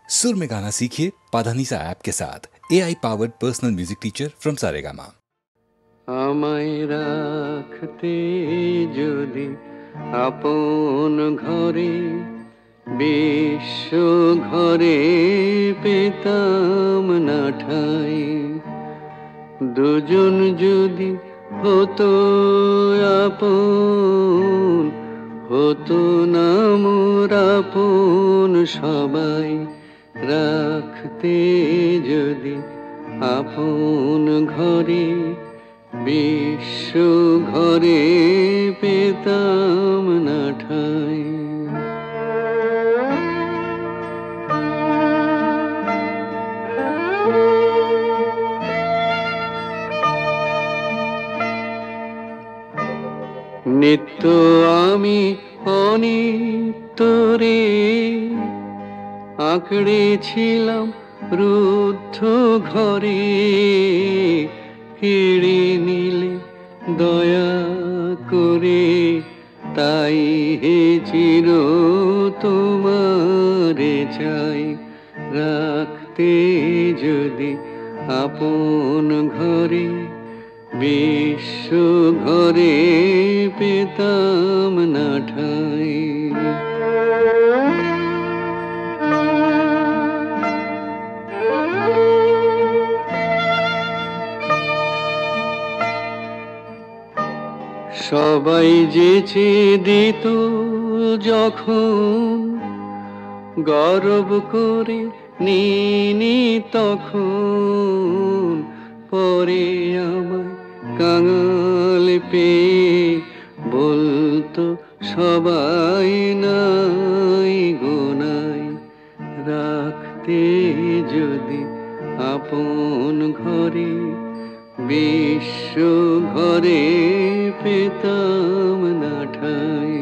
सुर में गाना सीखिए पाधानीसा ऐप के साथ। AI powered personal music teacher from Saregama. আমায় রাখতে যদি আপন ঘরে বিশ্ব ঘরে পেতাম না ঠাই, দুজন যদি হতো আপন, হতো না মোর আপন সবাই। রাখতে যদি আপন ঘরে বিশ্ব ঘরে পেতাম না ঠাই। নিত্য আমি অনিত্যরে আঁকড়েছিলাম রুদ্ধ ঘরে, কেড়ে নিলে দয়া করে তাই হে চির তোমারে চাই। রাখতে যদি আপন ঘরে বিশ্ব ঘরে পেতাম না ঠাই। সবাই যেচে দিত যখন, গর্ব করে নিনি তখন, পরে আমায় কাঙাল পেয়ে বলতো সবাই নাই গোনাই। রাখতে যদি আপন ঘরে বিশ্ব ঘরে পেতাম না ঠাই।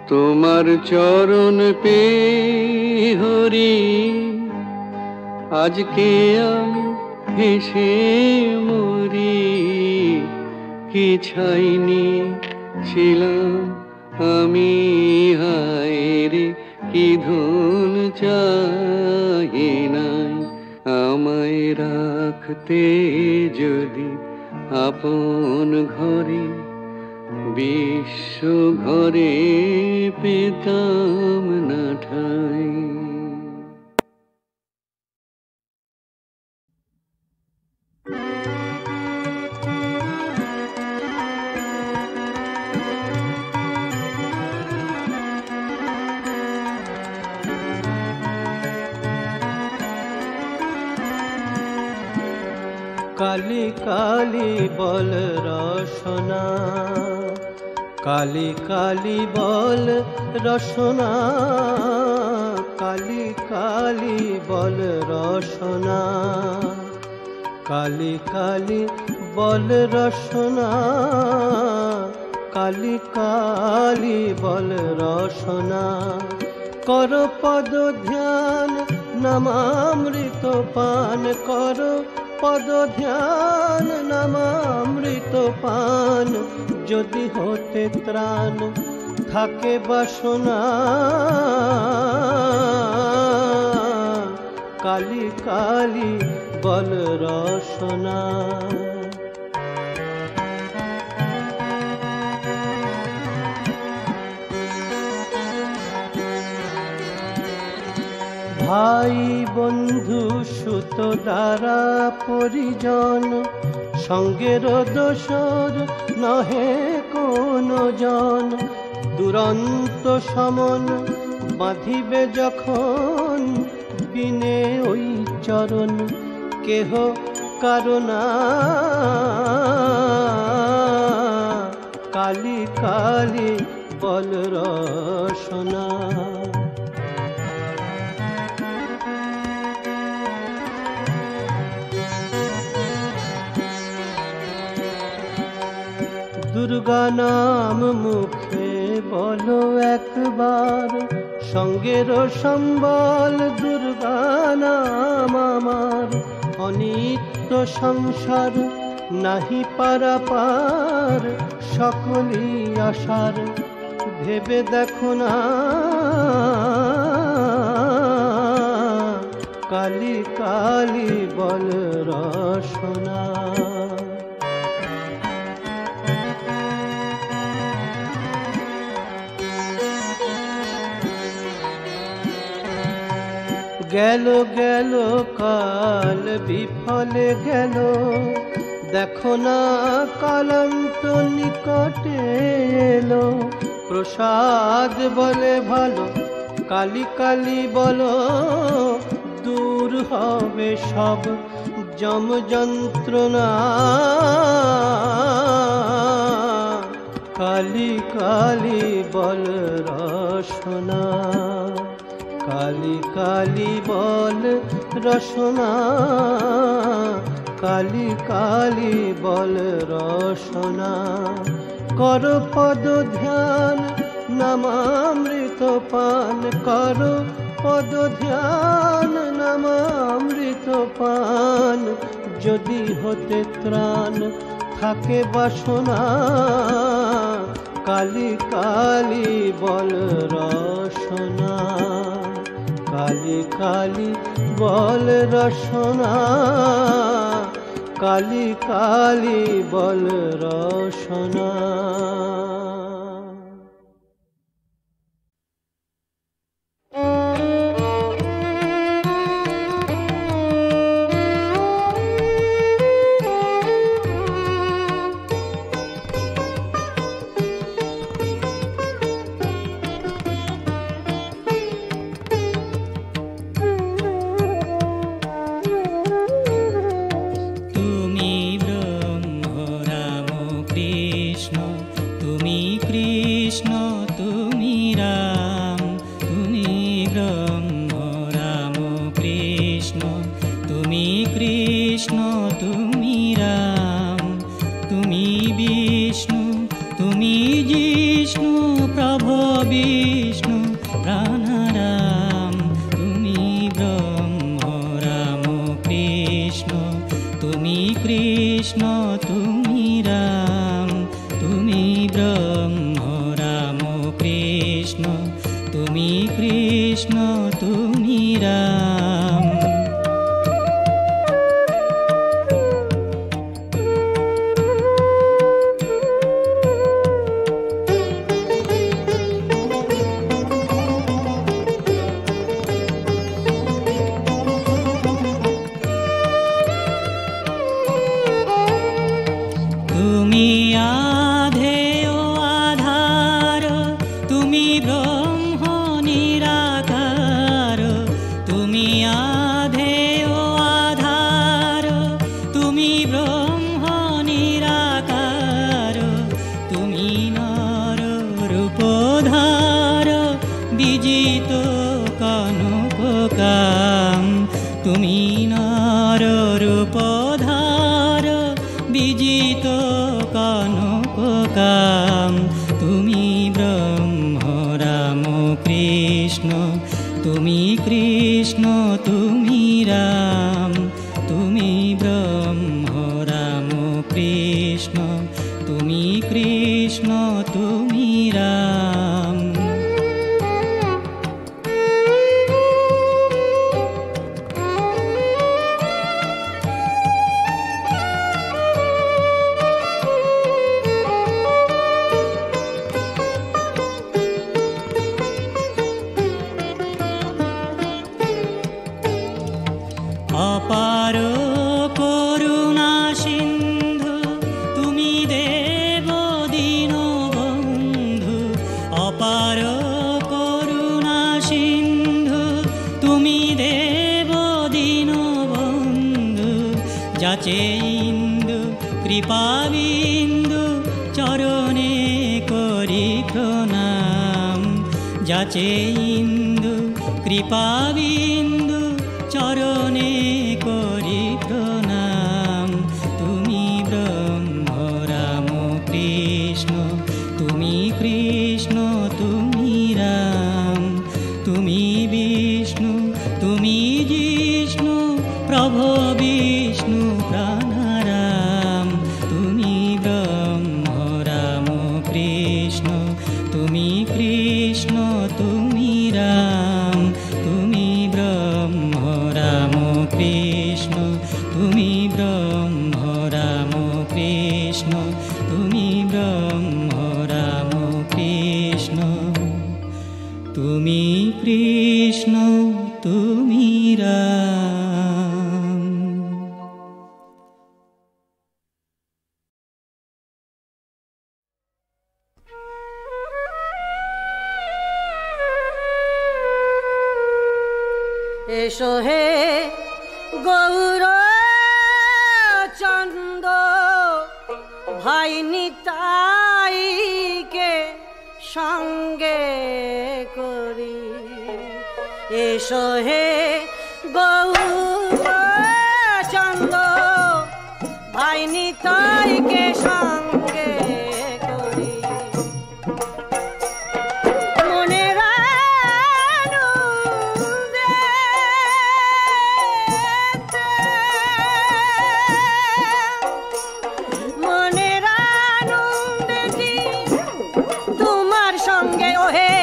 তোমার চরণ পেয়ে হরি আজকে আমি হেসে মরি। কি ছাইনি ছিলাম আমি হায় রে, কি ধন চাহি নাই। আমায় রাখতে যদি আপন ঘরে বিশ্ব ঘরে পেতাম না ঠাই। কালি কালি বল রসনা, কালি কালি বল রসনা, কালি কালি বল রসনা, কালি কালি বল রসনা, কালি কালি বল রসনা। কর পদ ধ্যান নামামৃত পান, কর পদ ধ্যান নামামৃত পান। যদি হতে ত্রাণ থাকে বাসনা, কালি কালি বল রসনা। ভাই বন্ধু সুত দ্বারা পরিজন, সঙ্গের দোসর নহে কোনো জন। দুরন্ত সমন বাঁধিবে যখন, বিনে ওই চরণ কেহ কারণা। কালি কালি বল রসনা। দুর্গা নাম মুখে বলো একবার, সঙ্গের সম্বল দুর্গা নাম আমার। অনিত্য ছোট সংসার নাহি পারাপার, সকলই আশার ভেবে দেখো না, কালি কালি বল রসনা। গেল গেল কাল বিফলে গেল, দেখো না কালান্ত নিকটে এলো। প্রসাদ বলে ভালো, কালি কালি বলো, দূর হবে সব যম যন্ত্রণা। কালি কালি বল রসনা, কালি কালি বল রসনা, কালি কালি বল রসনা। কর পদ ধ্যান নামামৃত পান, কর পদ ধ্যান নামামৃত পান। যদি হতে ত্রাণ থাকে বাসনা, কালি কালি বল রসনা, কালি কালি বল রসনা, কালি কালি বল রসনা। যাচে ইন্দু কৃপাবিন্দু চরণে করি প্রণাম। তুমি ব্রহ্ম রাম কৃষ্ণ, তুমি কৃষ্ণ তুমি রাম, তুমি বিষ্ণু তুমি জিষ্ণু প্রভো বিষ্ণু। এসো হে গৌর চন্দ ভাই নিতাইকে সঙ্গে করি। এসো হে গৌর চন্দ ভাই নিতাইকে সঙ্গে করি। মনের আনন্দেতে, মনের আনন্দেতে তোমার সঙ্গে ওহে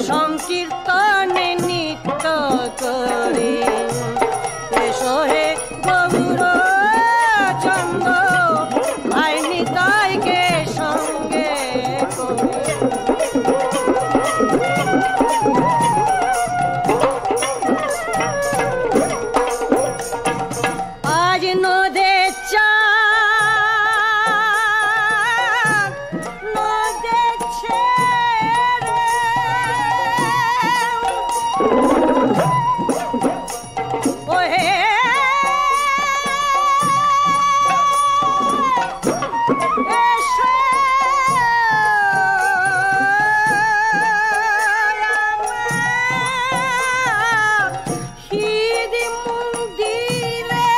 সংকীর্তনে নিত্য করি। এসো হে গৌর চন্দ ভাই নিতাইকে সঙ্গে করি। আজ নদে চাঁদ নদে ছেড়ে ওহে এসো আমার হৃদি মন্দিরে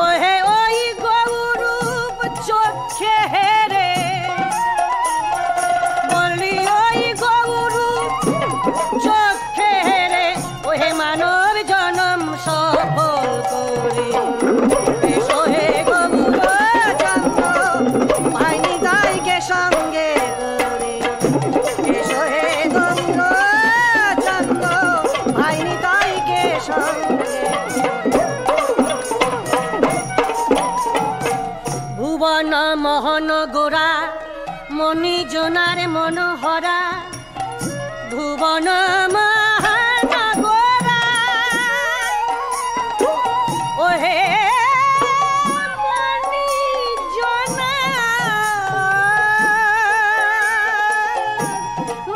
ওহে ওই গৌরূপ চোখে হেরে বলি ওই গৌরূপ চোখে হেরে ওহে মানব জনম সফল করি। এসো হে গৌর চন্দ ভাই নিতাইকে সঙ্গে করি। এসো হে গৌর চন্দ ভাই নিতাইকে সঙ্গে। ভুবন মোহন গোরা মনি জনার মনোহরা ভুবন মোহন গোরা ওহে মনি জনার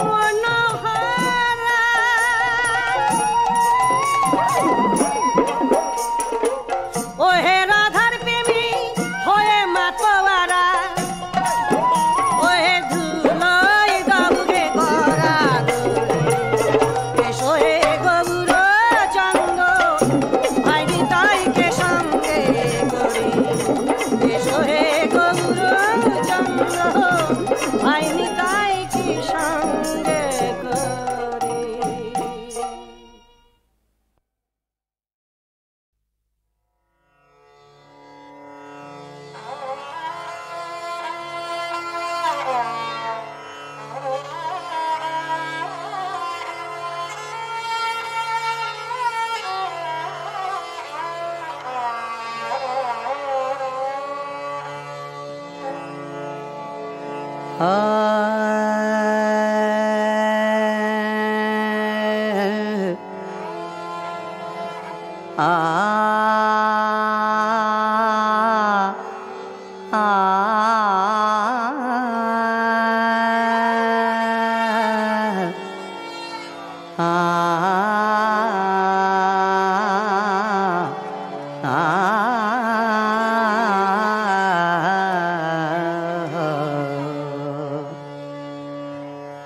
মনোহরা ওহে রাধার প্রেমী হয়ে মাতোয়ারা ওহে ধুলোয় গাবুকে করা। এসো হে গৌর চন্দ ভাই নিতাইকে সঙ্গে করি। এসো হে গৌর চন্দ ভাই নিতাইকে সঙ্গে করি।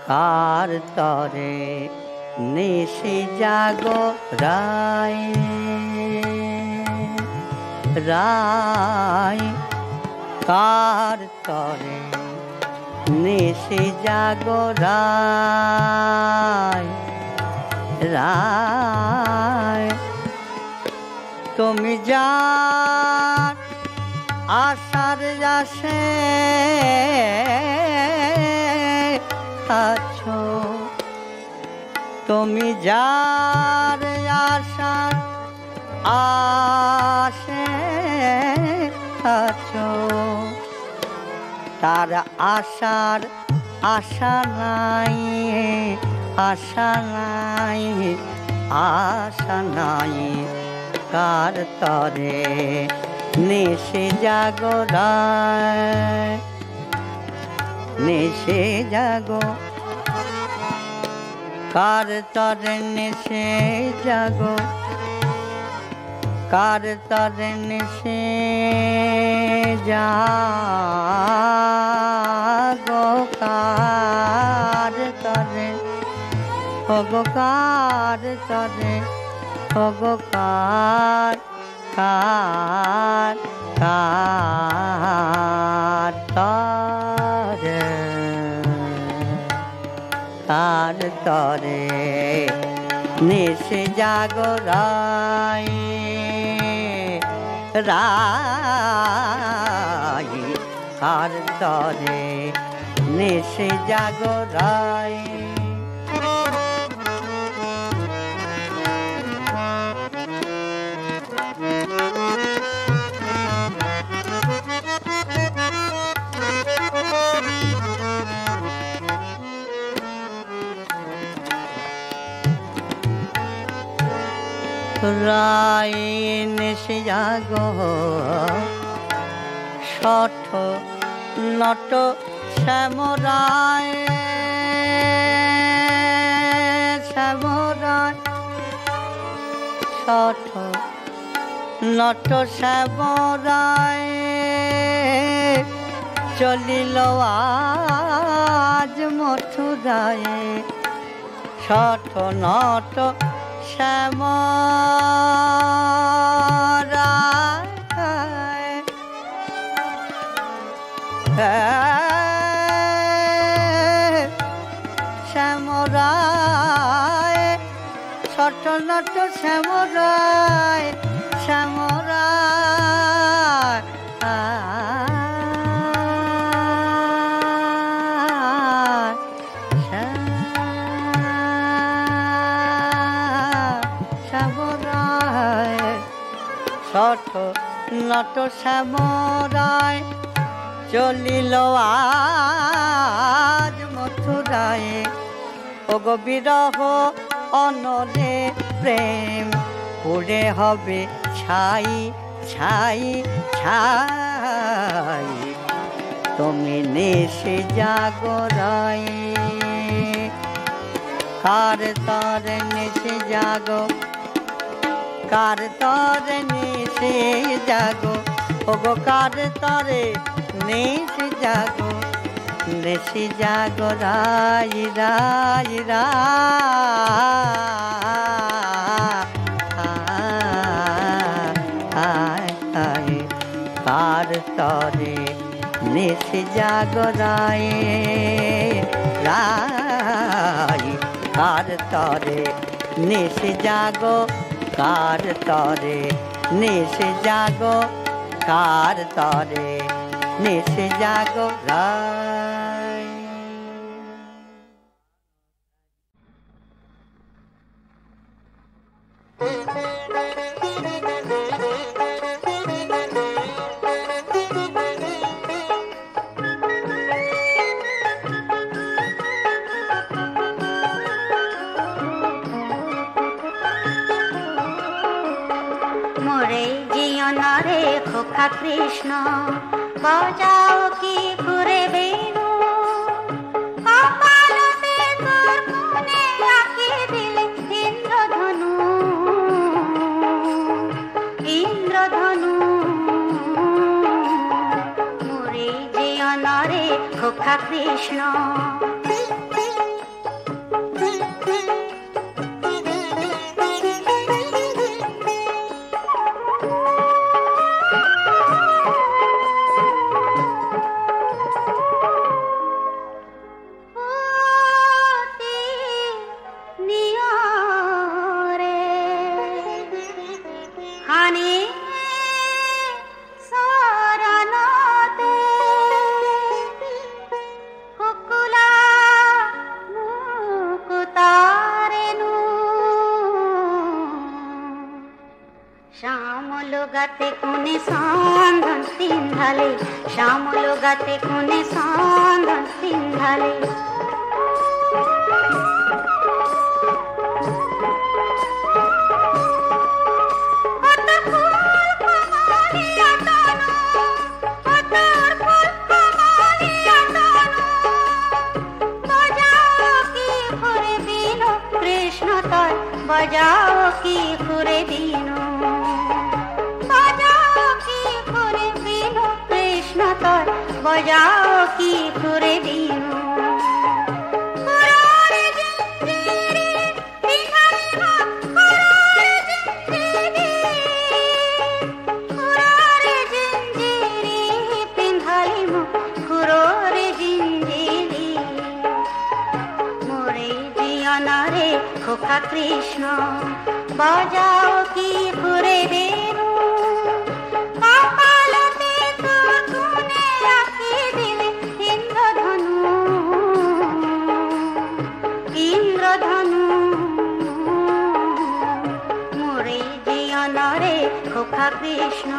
কার তরে নিশি জাগো রায় রায় কার তরে নিশি জাগো রায় রায় তুমি যার আশার আসে আছো তুমি যার আশার আসে আছো তার আশার আশা নাই আশা নাই আশা নাই কার তরে নেশে জাগো রায় নেশে জাগো কার তরে নেশে জাগো, কার তরে নেশে জাগো, কার তরে ওগো কার তরে ওগো কার কার কার তরে কার তরে নেশে জাগো রাই রাই, কার তরে নেশে জাগো রাই। রাই নেশে জাগো শঠ নট শ্যামরায়, শ্যামরায় শঠ নট শ্যামরায়, চলিল আজ মথুরায়। শঠ নট শ্যামরায়, শ্যামরায় শঠ নট শ্যামরায়, শ্যামরায় শঠ নট শ্যামরায়, চলিল আজ মথুরায়। ওগো বিরহ অনলে প্রেম পুড়ে হবে ছাই ছাই ছাই, তুমি নেশে জাগো রাই, কার তরে নেশে জাগো, কার তরে নেশে জাগো, ওগো কার তরে নেশে জাগো, নেশে জাগো রাই রাই রাই, কার তরে নেশে জাগো রাই রাই, কার তরে নেশে জাগো, কার তরে নেশে জাগো, কার তরে নেশে জাগো রাই। মোরে জিয়না রে খোকা কৃষ্ণ, বাজাও কি ঘুরে বেনু, কপালতে তোর মনে আঁকি দিলে ইন্দ্রধনু, ইন্দ্রধনু। মোরে জিয়না রে খোকা কৃষ্ণ, গাতে কোনে সন্ধান সিন্ধালে, শ্যামল গাতে কোনে সন্ধান সিন্ধালে। বাজাও কি করে দিনু খোকা কৃষ্ণ বাজাও কি করে দেনু কপালতে তো তুনে রাখি দিলে ইন্দ্রধনু ইন্দ্রধনু মোরে জীবনরে খোকা কৃষ্ণ